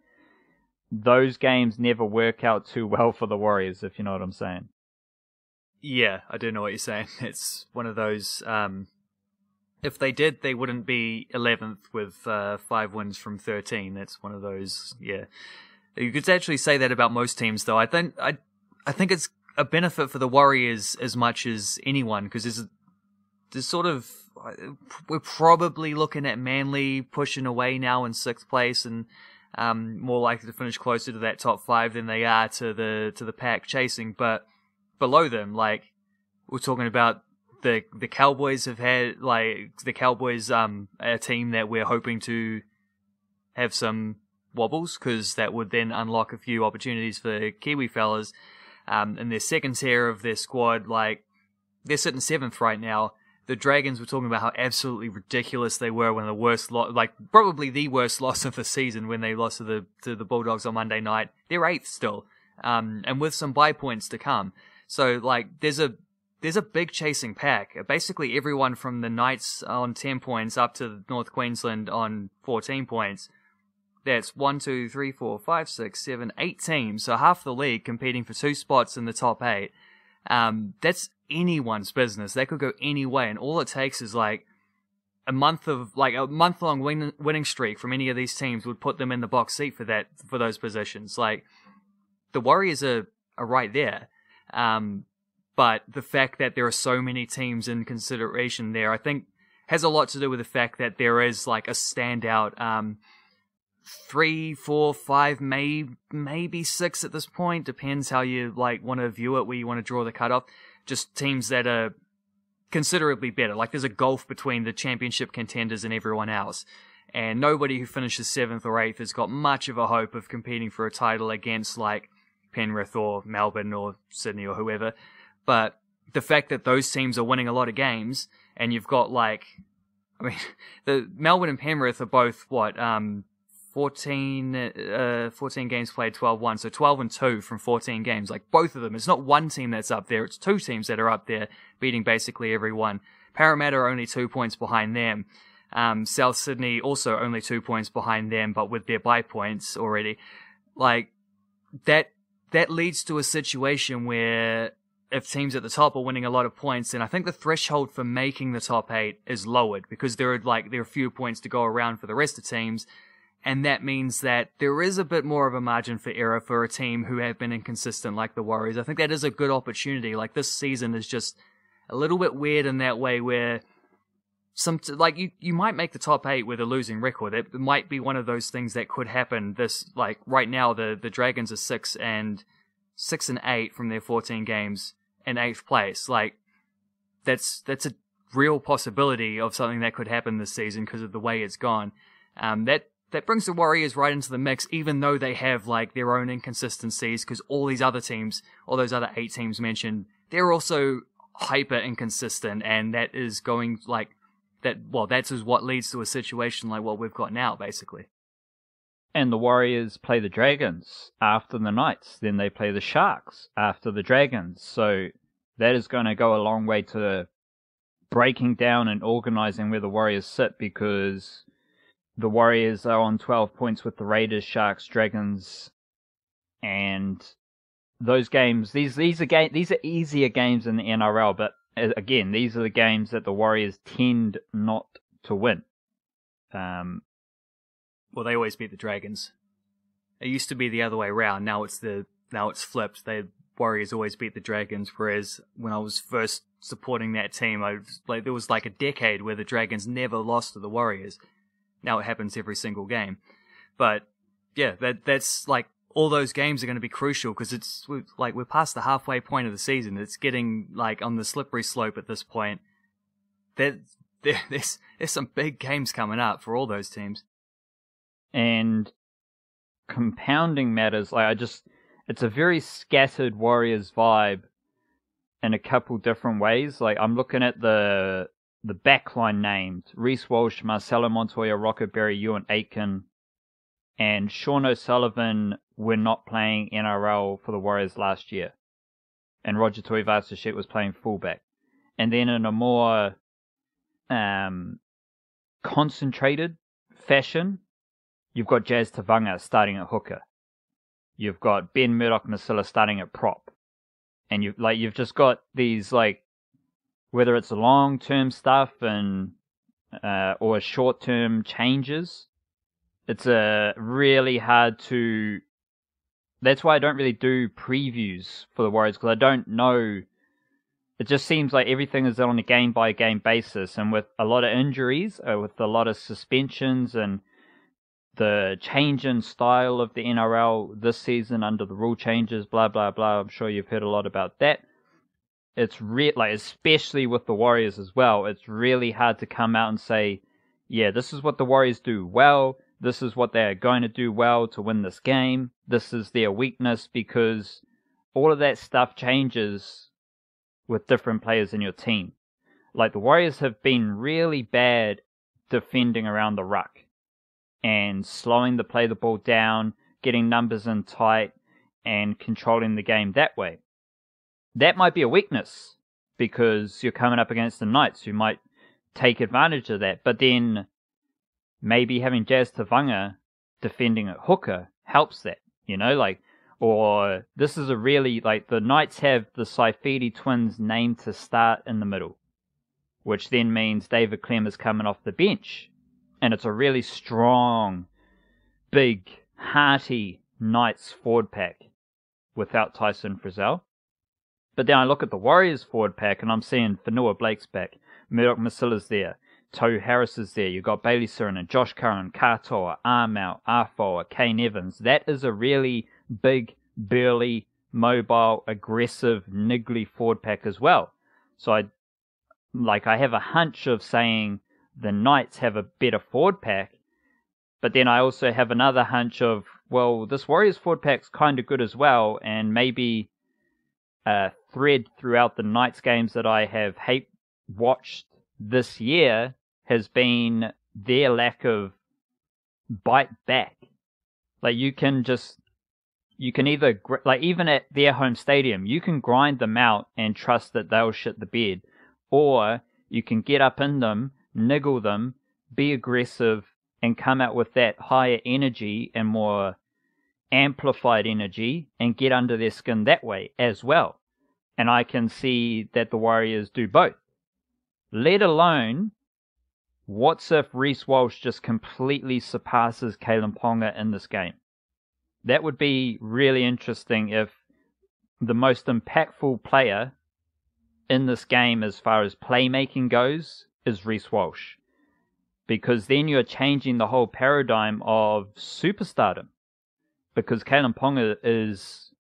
those games never work out too well for the Warriors, if you know what I'm saying. Yeah, I do know what you're saying. It's one of those... if they did, they wouldn't be 11th with 5 wins from 13. That's one of those, yeah. You could actually say that about most teams, though. I think it's a benefit for the Warriors as much as anyone, because there's sort of... We're probably looking at Manly pushing away now in 6th place and more likely to finish closer to that top 5 than they are to the pack chasing. But below them, like, we're talking about the Cowboys have had, like, the Cowboys a team that we're hoping to have some wobbles, because that would then unlock a few opportunities for Kiwi fellas. In their second tier of their squad, like, they're sitting 7th right now. The Dragons, were talking about how absolutely ridiculous they were when the worst probably the worst loss of the season when they lost to the Bulldogs on Monday night. They're 8th still, and with some bye points to come. So, like, there's a big chasing pack. Basically, everyone from the Knights on 10 points up to North Queensland on 14 points. That's 1, 2, 3, 4, 5, 6, 7, 8 teams. So half the league competing for 2 spots in the top 8. That's anyone's business. That could go any way, and all it takes is like a month-long winning streak from any of these teams would put them in the box seat for those positions. Like, the Warriors are right there. But the fact that there are so many teams in consideration there, I think, has a lot to do with the fact that there is like a standout 3, 4, 5, maybe 6 at this point. Depends how you like want to view it, where you want to draw the cutoff. Just teams that are considerably better. Like, there's a gulf between the championship contenders and everyone else. And nobody who finishes 7th or 8th has got much of a hope of competing for a title against, like, Penrith or Melbourne or Sydney or whoever. But the fact that those teams are winning a lot of games, and you've got, like... I mean, the Melbourne and Penrith are both, 14 games played, 12-1, so 12-2 from 14 games. Like, both of them. It's not one team that's up there, it's 2 teams that are up there, beating basically everyone. Parramatta are only 2 points behind them. South Sydney also only 2 points behind them, but with their bye points already. Like, that leads to a situation where if teams at the top are winning a lot of points, then I think the threshold for making the top 8 is lowered, because there are few points to go around for the rest of teams. And that means that there is a bit more of a margin for error for a team who have been inconsistent like the Warriors. I think that is a good opportunity. Like, this season is just a little bit weird in that way, where you might make the top 8 with a losing record. It might be one of those things that could happen. This, like, right now the Dragons are 6 and 8 from their 14 games in 8th place. Like, that's a real possibility of something that could happen this season because of the way it's gone. That brings the Warriors right into the mix, even though they have, like, their own inconsistencies, because all these other teams, all those other 8 teams mentioned, they're also hyper inconsistent, and that is going, like, that's what leads to a situation like what we've got now, basically. And the Warriors play the Dragons after the Knights, then they play the Sharks after the Dragons, so that is going to go a long way to breaking down and organising where the Warriors sit, because the Warriors are on 12 points with the Raiders, Sharks, Dragons, and those games. These are easier games in the NRL, but again, these are the games that the Warriors tend not to win. Well, they always beat the Dragons. It used to be the other way around. Now it's the now it's flipped. The Warriors always beat the Dragons, whereas when I was first supporting that team, there was like a decade where the Dragons never lost to the Warriors. Now it happens every single game. But yeah, that's like, all those games are going to be crucial because we're past the halfway point of the season. It's getting like on the slippery slope at this point. There's some big games coming up for all those teams. And compounding matters, it's a very scattered Warriors vibe in a couple different ways. Like, I'm looking at the backline named Reece Walsh, Marcelo Montoya, Rocco Berry, Ewan Aitken, and Sean O'Sullivan were not playing NRL for the Warriors last year. And Roger Tuivasa-Sheck was playing fullback. And then in a more concentrated fashion, you've got Jazz Tavanga starting at hooker. You've got Ben Murdoch-Masila starting at prop. And you've just got these, like, whether it's long-term stuff and or short-term changes, it's really hard to... That's why I don't really do previews for the Warriors, because I don't know. It just seems like everything is on a game-by-game basis, and with a lot of injuries, with a lot of suspensions, and the change in style of the NRL this season under the rule changes, blah, blah, blah. I'm sure you've heard a lot about that. It's especially with the Warriors as well, it's really hard to come out and say, yeah, this is what the Warriors do well, this is what they're going to do well to win this game, this is their weakness, because all of that stuff changes with different players in your team. Like, the Warriors have been really bad defending around the ruck and slowing the ball down, getting numbers in tight, and controlling the game that way. That might be a weakness, because you're coming up against the Knights, who might take advantage of that. But then maybe having Jazz Tavanga defending at hooker helps that, or this is a really, the Knights have the Saifidi twins named to start in the middle, which then means David Clem is coming off the bench. And it's a really strong, big, hearty Knights forward pack without Tyson Frizzell. But then I look at the Warriors forward pack and I'm seeing Whenua Blake's back, Murdoch Masila's there, Tohu Harris is there, you've got Bailey Siren, Josh Curran, Katoa, Armau, Afoa, Kane Evans. That is a really big, burly, mobile, aggressive, niggly forward pack as well. So I have a hunch of saying the Knights have a better forward pack, but then I also have another hunch of, well, this Warriors forward pack's kind of good as well, and maybe a thread throughout the Knights games that I have watched this year has been their lack of bite back. You can either, even at their home stadium, you can grind them out and trust that they'll shit the bed, or you can get up in them, niggle them, be aggressive, and come out with that higher energy and more amplified energy and get under their skin that way as well. And I can see that the Warriors do both. Let alone, what's if Reece Walsh just completely surpasses Kalen Ponga in this game? That would be really interesting if the most impactful player in this game as far as playmaking goes is Reece Walsh, because then you're changing the whole paradigm of superstardom, because Kalen Ponga is,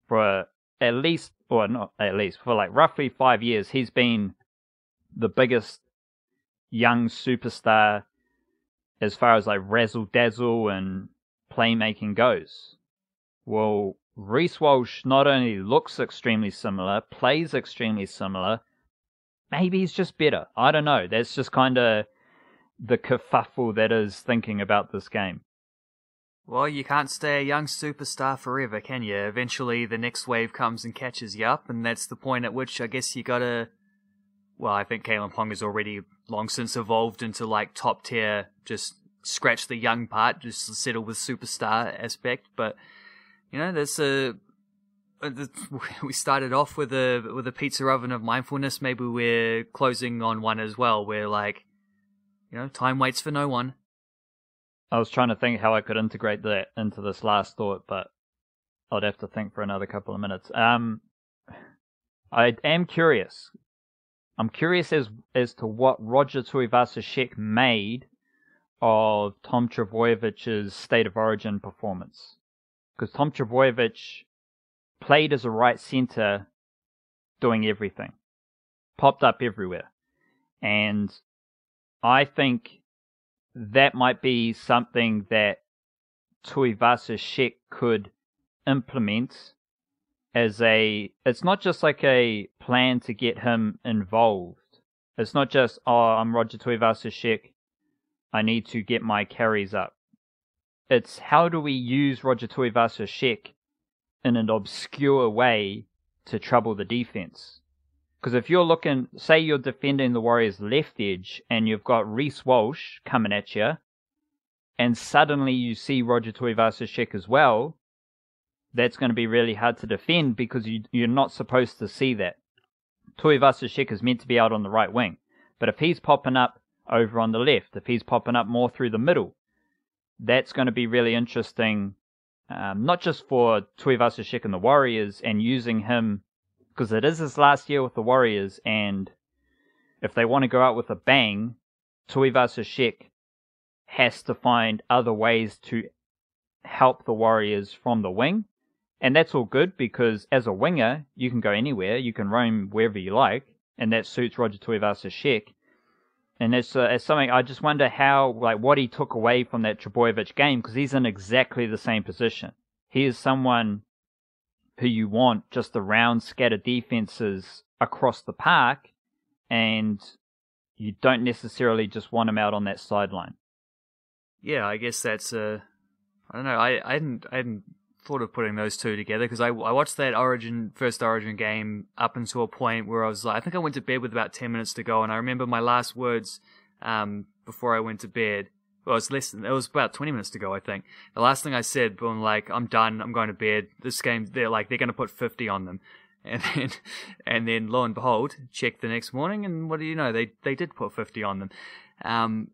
for roughly 5 years, he's been the biggest young superstar as far as razzle dazzle and playmaking goes. Well, Reece Walsh not only looks extremely similar, plays extremely similar, maybe he's just better. I don't know. That's just kind of the kerfuffle that is thinking about this game. Well, you can't stay a young superstar forever, can you? Eventually the next wave comes and catches you up, and that's the point at which I guess you gotta... Well, I think Kalen Ponga's already long since evolved into top tier, just scratch the young part, just settle with superstar aspect, but, there's we started off with a pizza oven of mindfulness. Maybe we're closing on one as well, where time waits for no one. I was trying to think how I could integrate that into this last thought, but I'd have to think for another couple of minutes. I am curious. I'm curious as to what Roger Tuivasa-Sheck made of Tom Trbojević's State of Origin performance. Because Tom Trbojević played as a right centre doing everything. Popped up everywhere. And I think that might be something that Tuivasa-Sheck could implement as it's not just like a plan to get him involved. It's not just, I'm Roger Tuivasa-Sheck, I need to get my carries up. It's how do we use Roger Tuivasa-Sheck in an obscure way to trouble the defense? Because if you're looking, say you're defending the Warriors' left edge and you've got Reece Walsh coming at you, and suddenly you see Roger Tuivasa-Sheck as well, that's going to be really hard to defend because you're not supposed to see that. Tuivasa-Sheck is meant to be out on the right wing. But if he's popping up over on the left, if he's popping up more through the middle, that's going to be really interesting, not just for Tuivasa-Sheck and the Warriors and using him, because it is his last year with the Warriors, and if they want to go out with a bang, Tuivasa-Sheck has to find other ways to help the Warriors from the wing. And that's all good because as a winger, you can go anywhere, you can roam wherever you like, and that suits Roger Tuivasa-Sheck. And it's something I just wonder how, like, what he took away from that Trbojević game, because he's in exactly the same position. He is someone who you want just around scattered defenses across the park, and you don't necessarily just want him out on that sideline. Yeah, I guess that's I don't know. I hadn't thought of putting those two together because I watched that first Origin game up until a point where I was like, I think I went to bed with about 10 minutes to go, and I remember my last words before I went to bed. Well, it was about 20 minutes to go, I think. The last thing I said, being like, I'm done, I'm going to bed. This game, they're going to put 50 on them. And then lo and behold, check the next morning, and what do you know? They did put 50 on them. And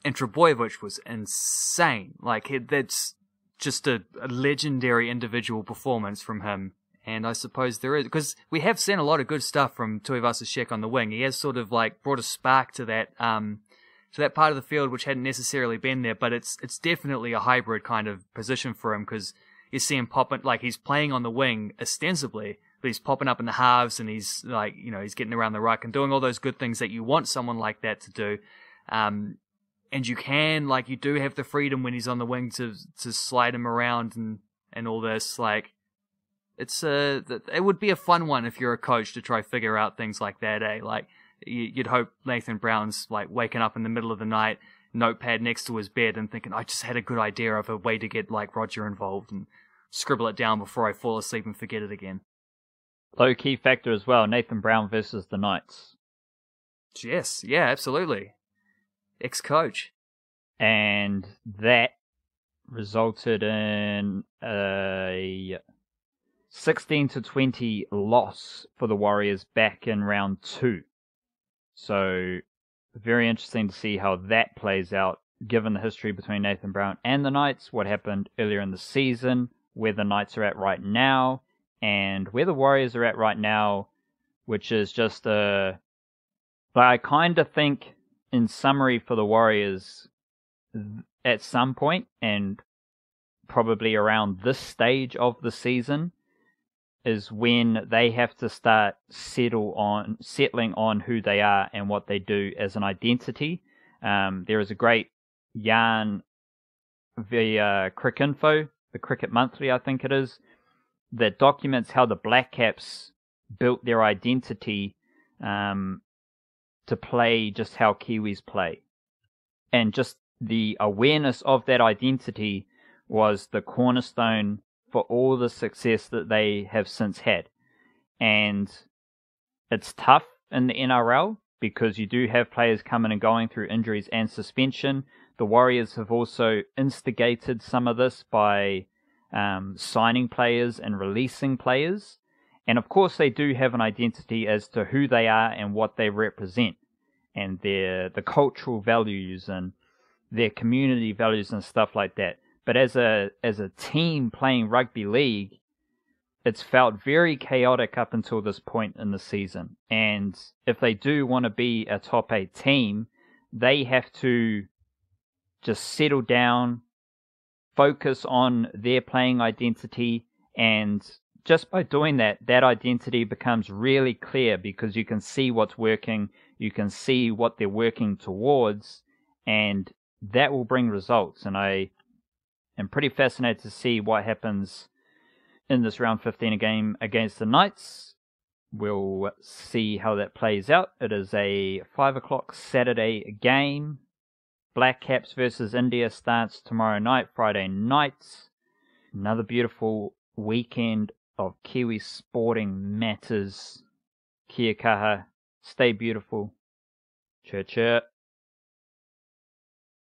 Trbojević was insane. Like, that's just a legendary individual performance from him. And I suppose there is, because we have seen a lot of good stuff from Tuivasa-Sheck on the wing. He has sort of like brought a spark to that part of the field which hadn't necessarily been there, but it's definitely a hybrid kind of position for him because you see him popping, like he's playing on the wing ostensibly, but he's popping up in the halves and he's like, he's getting around the ruck and doing all those good things that you want someone like that to do. And you do have the freedom when he's on the wing to slide him around and all this. Like, it would be a fun one if you're a coach to try figure out things like that, eh? Like, you'd hope Nathan Brown's like waking up in the middle of the night, notepad next to his bed and thinking, I just had a good idea of a way to get like Roger involved and scribble it down before I fall asleep and forget it again. Low key factor as well, Nathan Brown versus the Knights. Yes, yeah, absolutely. Ex-coach. And that resulted in a 16-20 loss for the Warriors back in round 2. So, very interesting to see how that plays out, given the history between Nathan Brown and the Knights, what happened earlier in the season, where the Knights are at right now, and where the Warriors are at right now, which is just but I kind of think, in summary for the Warriors, at some point, and probably around this stage of the season, is when they have to start settling on who they are and what they do as an identity. There is a great yarn via Cricinfo, the Cricket Monthly, I think it is, that documents how the Blackcaps built their identity to play just how Kiwis play. And just the awareness of that identity was the cornerstone for all the success that they have since had. And it's tough in the NRL because you do have players coming and going through injuries and suspension. The Warriors have also instigated some of this by signing players and releasing players. And of course they do have an identity as to who they are and what they represent, and the cultural values and their community values and stuff like that. But as a team playing rugby league, it's felt very chaotic up until this point in the season. And if they do want to be a top 8 team, they have to just settle down, focus on their playing identity, and just by doing that, that identity becomes really clear because you can see what's working, you can see what they're working towards, and that will bring results. And I am pretty fascinated to see what happens in this round 15 game against the Knights. We'll see how that plays out. It is a 5 o'clock Saturday game. Blackcaps versus India starts tomorrow night, Friday night. Another beautiful weekend of Kiwi sporting matters. Kia kaha. Stay beautiful. Chirp chirp.